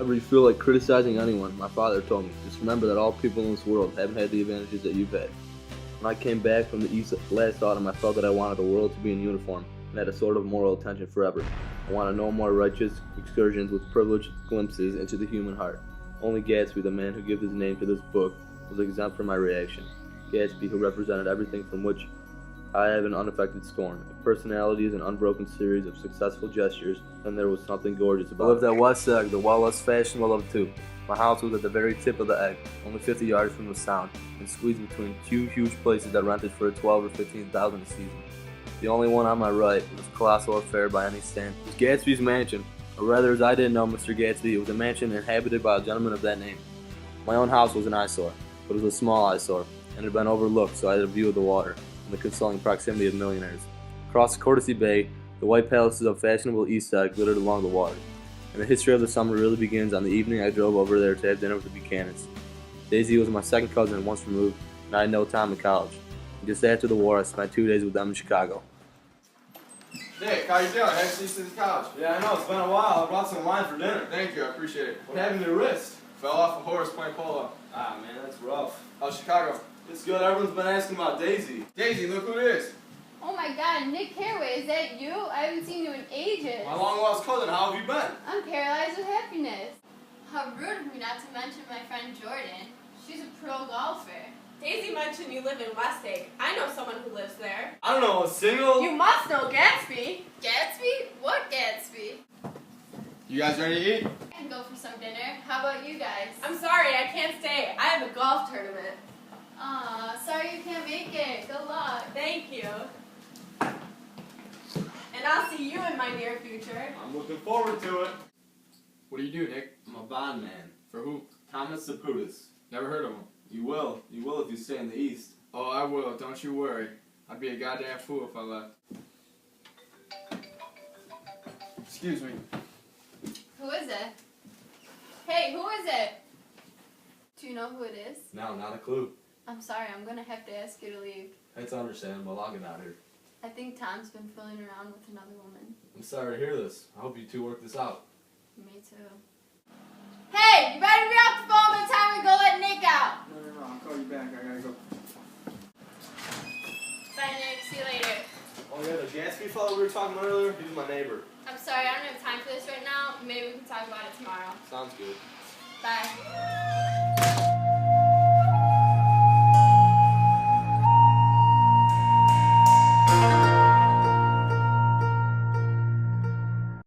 Whenever you feel like criticizing anyone, my father told me, just remember that all people in this world haven't had the advantages that you've had. When I came back from the East last autumn, I felt that I wanted the world to be in uniform and had a sort of moral attention forever. I wanted no more righteous excursions with privileged glimpses into the human heart. Only Gatsby, the man who gives his name to this book, was exempt from my reaction. Gatsby, who represented everything from which I have an unaffected scorn. If personality is an unbroken series of successful gestures, then there was something gorgeous about it. I lived at West Egg, the well less fashionable of two. My house was at the very tip of the egg, only 50 yards from the sound, and squeezed between two huge places that rented for $12,000 or $15,000 a season. The only one on my right was a colossal affair by any standard. It was Gatsby's mansion, or rather, as I didn't know Mr. Gatsby, it was a mansion inhabited by a gentleman of that name. My own house was an eyesore, but it was a small eyesore, and had been overlooked, so I had a view of the water and the consoling proximity of millionaires. Across Courtesy Bay, the white palaces of fashionable East Side glittered along the water. And the history of the summer really begins on the evening I drove over there to have dinner with the Buchanans. Daisy was my second cousin once removed, and I had no time in college. And just after the war, I spent 2 days with them in Chicago. Nick, how you doing? I haven't seen you since college. Yeah, I know. It's been a while. I brought some wine for dinner. Thank you, I appreciate it. What happened to your wrist? Fell off a horse playing polo. Ah, man, that's rough. How's Chicago? It's good. Everyone's been asking about Daisy. Daisy, look who it is. Oh my god, Nick Carraway, is that you? I haven't seen you in ages. My long-lost cousin, how have you been? I'm paralyzed with happiness. How rude of me not to mention my friend Jordan. She's a pro golfer. Daisy mentioned you live in West Egg. I know someone who lives there. I don't know, a single? You must know Gatsby. Gatsby? What Gatsby? You guys ready to eat? I can go for some dinner. How about you guys? I'm sorry, I can't stay. I have a golf tournament. Aw, sorry you can't make it. Good luck. Thank you. And I'll see you in my near future. I'm looking forward to it. What do you do, Nick? I'm a bond man. For who? Thomas Zaputis. Never heard of him. You will if you stay in the East. Oh, I will, don't you worry. I'd be a goddamn fool if I left. Excuse me. Who is it? Hey, who is it? Do you know who it is? No, not a clue. I'm sorry, I'm gonna have to ask you to leave. It's understandable. I'll get out of here. I think Tom's been fooling around with another woman. I'm sorry to hear this. I hope you two work this out. Me too. Hey, you better be off the phone by the time we go let Nick out. No, I'll call you back. I gotta go. Bye, Nick. See you later. Oh yeah, the Gatsby fellow we were talking about earlier, he was my neighbor. I'm sorry, I don't have time for this right now. Maybe we can talk about it tomorrow. Sounds good. Bye.